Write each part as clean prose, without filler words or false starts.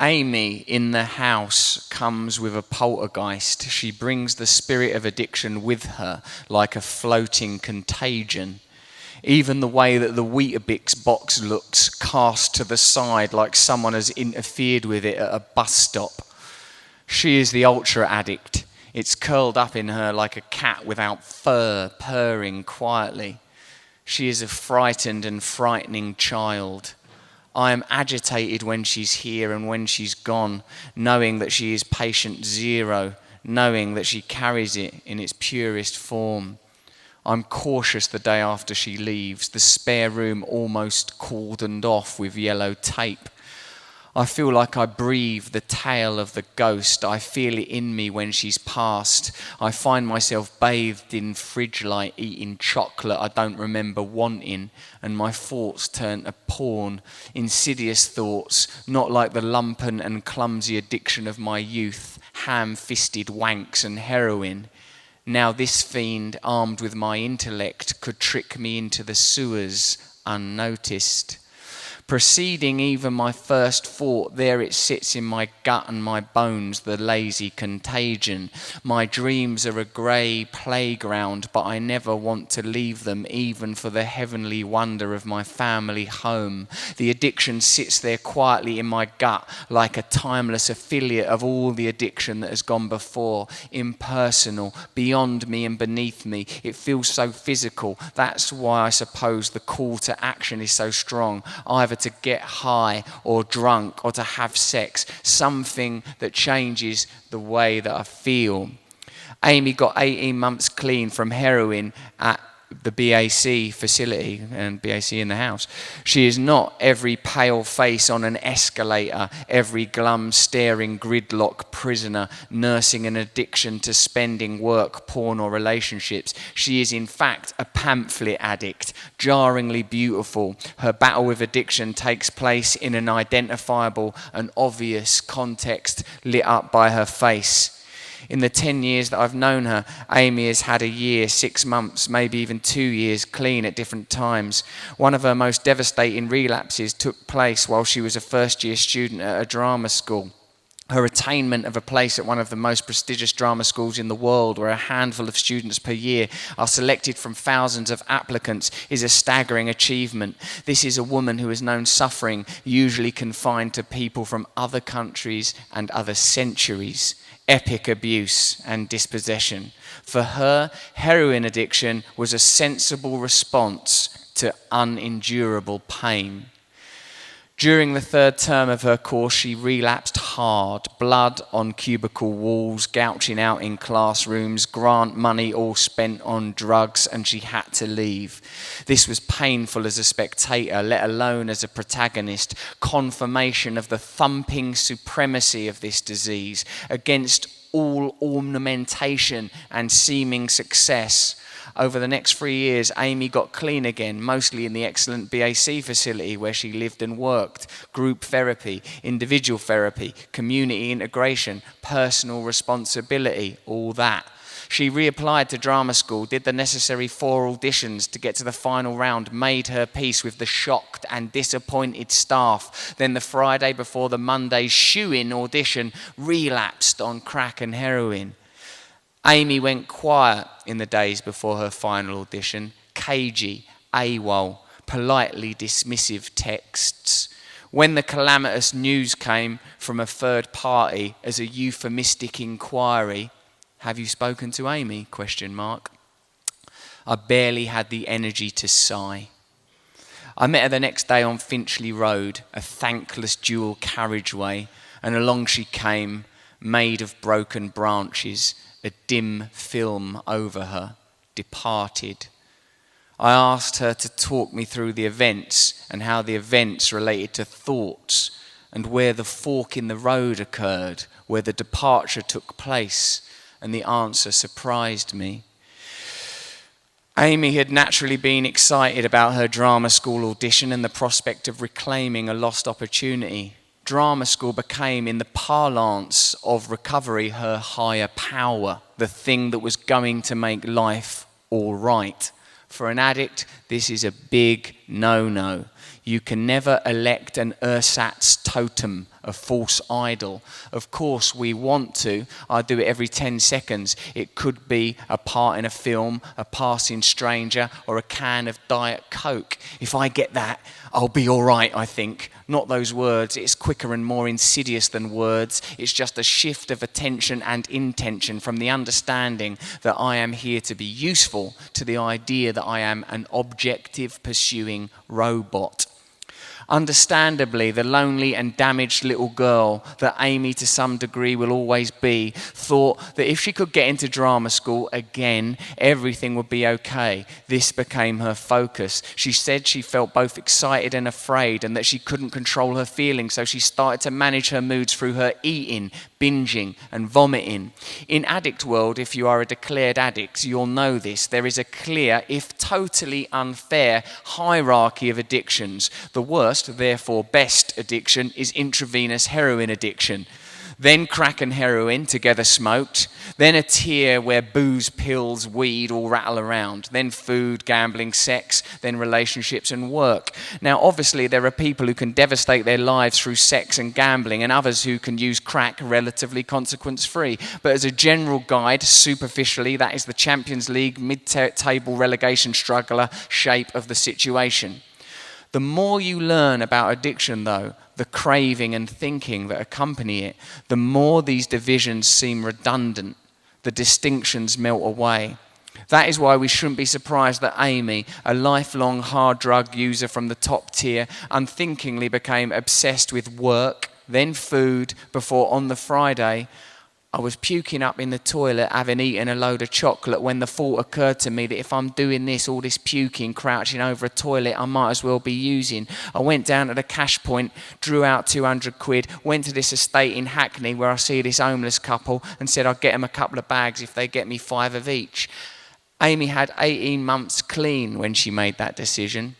Amy in the house comes with a poltergeist. She brings the spirit of addiction with her like a floating contagion. Even the way that the Weetabix box looks, cast to the side like someone has interfered with it at a bus stop. She is the ultra addict. It's curled up in her like a cat without fur, purring quietly. She is a frightened and frightening child. I am agitated when she's here and when she's gone, knowing that she is patient zero, knowing that she carries it in its purest form. I'm cautious the day after she leaves, the spare room almost cordoned off with yellow tape. I feel like I breathe the tale of the ghost. I feel it in me when she's passed. I find myself bathed in fridge light, eating chocolate I don't remember wanting, and my thoughts turn to porn, insidious thoughts, not like the lumpen and clumsy addiction of my youth, ham-fisted wanks and heroin. Now this fiend, armed with my intellect, could trick me into the sewers unnoticed. Preceding even my first thought, there it sits in my gut and my bones, the lazy contagion. My dreams are a grey playground, but I never want to leave them, even for the heavenly wonder of my family home. The addiction sits there quietly in my gut, like a timeless affiliate of all the addiction that has gone before, impersonal, beyond me and beneath me. It feels so physical. That's why I suppose the call to action is so strong. Either to get high or drunk or to have sex, something that changes the way that I feel. Amy got 18 months clean from heroin at the BAC facility and BAC in the house. She is not every pale face on an escalator, every glum staring gridlock prisoner nursing an addiction to spending, work, porn or relationships. She is in fact a pamphlet addict, jarringly beautiful. Her battle with addiction takes place in an identifiable and obvious context lit up by her face. In the 10 years that I've known her, Amy has had a year, 6 months, maybe even 2 years clean at different times. One of her most devastating relapses took place while she was a first-year student at a drama school. Her attainment of a place at one of the most prestigious drama schools in the world, where a handful of students per year are selected from thousands of applicants, is a staggering achievement. This is a woman who has known suffering, usually confined to people from other countries and other centuries. Epic abuse and dispossession. For her, heroin addiction was a sensible response to unendurable pain. During the 3rd term of her course, she relapsed hard. Blood on cubicle walls, gouging out in classrooms, grant money all spent on drugs, and she had to leave. This was painful as a spectator, let alone as a protagonist. Confirmation of the thumping supremacy of this disease against all ornamentation and seeming success. Over the next 3 years, Amy got clean again, mostly in the excellent BAC facility where she lived and worked. Group therapy, individual therapy, community integration, personal responsibility, all that. She reapplied to drama school, did the necessary 4 auditions to get to the final round, made her peace with the shocked and disappointed staff. Then the Friday before the Monday's shoe-in audition, relapsed on crack and heroin. Amy went quiet in the days before her final audition, cagey, AWOL, politely dismissive texts. When the calamitous news came from a third party as a euphemistic inquiry, "Have you spoken to Amy?" ? I barely had the energy to sigh. I met her the next day on Finchley Road, a thankless dual carriageway, and along she came, made of broken branches, a dim film over her, departed. I asked her to talk me through the events and how the events related to thoughts and where the fork in the road occurred, where the departure took place, and the answer surprised me. Amy had naturally been excited about her drama school audition and the prospect of reclaiming a lost opportunity. Drama school became, in the parlance of recovery, her higher power, the thing that was going to make life all right. For an addict, this is a big no-no. You can never elect an ersatz totem, a false idol. Of course, we want to. I do it every 10 seconds. It could be a part in a film, a passing stranger, or a can of Diet Coke. If I get that, I'll be all right, I think. Not those words. It's quicker and more insidious than words. It's just a shift of attention and intention from the understanding that I am here to be useful to the idea that I am an objective pursuing robot. Understandably, the lonely and damaged little girl that Amy to some degree will always be, thought that if she could get into drama school again, everything would be okay. This became her focus. She said she felt both excited and afraid and that she couldn't control her feelings, so she started to manage her moods through her eating, binging and vomiting. In addict world, if you are a declared addict, you'll know this. There is a clear, if totally unfair, hierarchy of addictions. The worst, therefore best addiction is intravenous heroin addiction. Then crack and heroin together smoked. Then a tier where booze, pills, weed all rattle around. Then food, gambling, sex. Then relationships and work. Now obviously there are people who can devastate their lives through sex and gambling, and others who can use crack relatively consequence-free. But as a general guide, superficially, that is the Champions League mid-table relegation struggler shape of the situation. The more you learn about addiction, though, the craving and thinking that accompany it, the more these divisions seem redundant, the distinctions melt away. That is why we shouldn't be surprised that Amy, a lifelong hard drug user from the top tier, unthinkingly became obsessed with work, then food, before on the Friday, I was puking up in the toilet having eaten a load of chocolate when the thought occurred to me that if I'm doing this, all this puking, crouching over a toilet, I might as well be using. I went down to the cash point, drew out 200 quid, went to this estate in Hackney where I see this homeless couple and said I'd get them a couple of bags if they get me 5 of each. Amy had 18 months clean when she made that decision.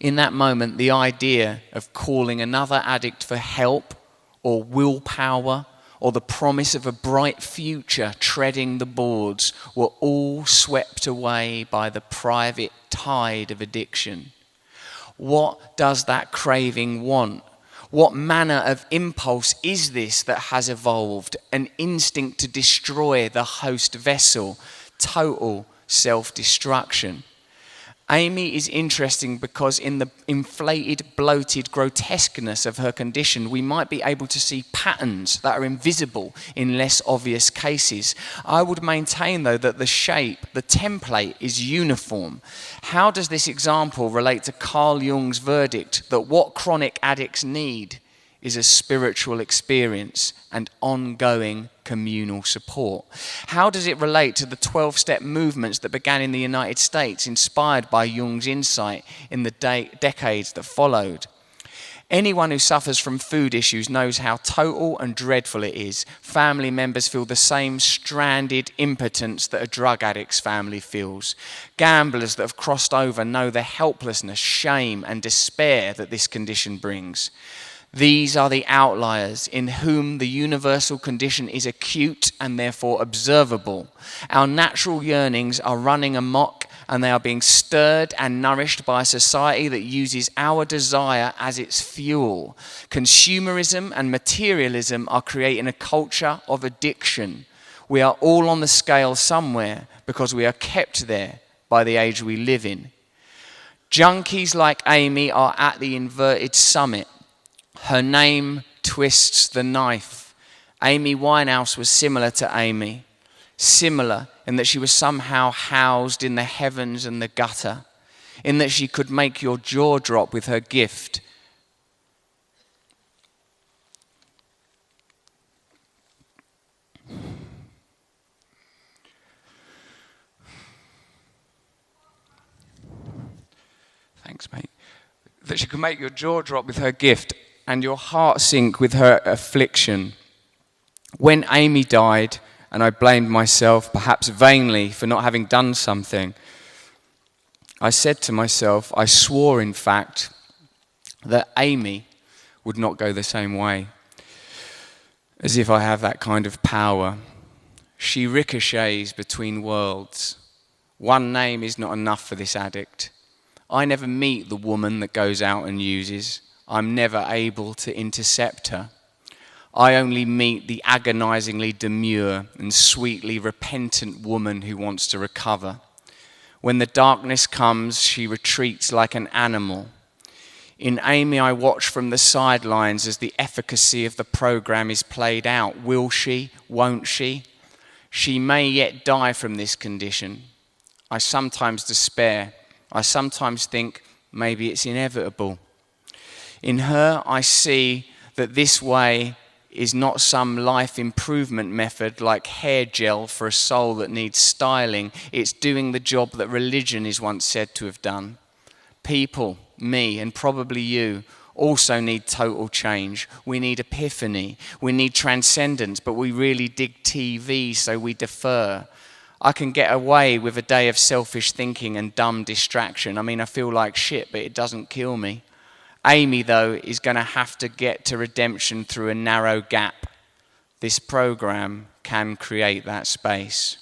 In that moment, the idea of calling another addict for help or willpower or the promise of a bright future treading the boards were all swept away by the private tide of addiction. What does that craving want? What manner of impulse is this that has evolved? An instinct to destroy the host vessel, total self-destruction. Amy is interesting because in the inflated, bloated grotesqueness of her condition, we might be able to see patterns that are invisible in less obvious cases. I would maintain, though, that the shape, the template, is uniform. How does this example relate to Carl Jung's verdict that what chronic addicts need is a spiritual experience and ongoing communal support? How does it relate to the 12-step movements that began in the United States, inspired by Jung's insight in the decades that followed? Anyone who suffers from food issues knows how total and dreadful it is. Family members feel the same stranded impotence that a drug addict's family feels. Gamblers that have crossed over know the helplessness, shame, and despair that this condition brings. These are the outliers in whom the universal condition is acute and therefore observable. Our natural yearnings are running amok, and they are being stirred and nourished by a society that uses our desire as its fuel. Consumerism and materialism are creating a culture of addiction. We are all on the scale somewhere because we are kept there by the age we live in. Junkies like Amy are at the inverted summit. Her name twists the knife. Amy Winehouse was similar to Amy. Similar in that she was somehow housed in the heavens and the gutter. In that she could make your jaw drop with her gift. Thanks, mate. That she could make your jaw drop with her gift and your heart sink with her affliction. When Amy died, and I blamed myself, perhaps vainly, for not having done something, I said to myself, I swore, in fact, that Amy would not go the same way. As if I have that kind of power. She ricochets between worlds. One name is not enough for this addict. I never meet the woman that goes out and uses. I'm never able to intercept her. I only meet the agonizingly demure and sweetly repentant woman who wants to recover. When the darkness comes, she retreats like an animal. In Amy, I watch from the sidelines as the efficacy of the program is played out. Will she? Won't she? She may yet die from this condition. I sometimes despair. I sometimes think maybe it's inevitable. In her, I see that this way is not some life improvement method like hair gel for a soul that needs styling. It's doing the job that religion is once said to have done. People, me, and probably you, also need total change. We need epiphany. We need transcendence, but we really dig TV, so we defer. I can get away with a day of selfish thinking and dumb distraction. I mean, I feel like shit, but it doesn't kill me. Amy, though, is going to have to get to redemption through a narrow gap. This program can create that space.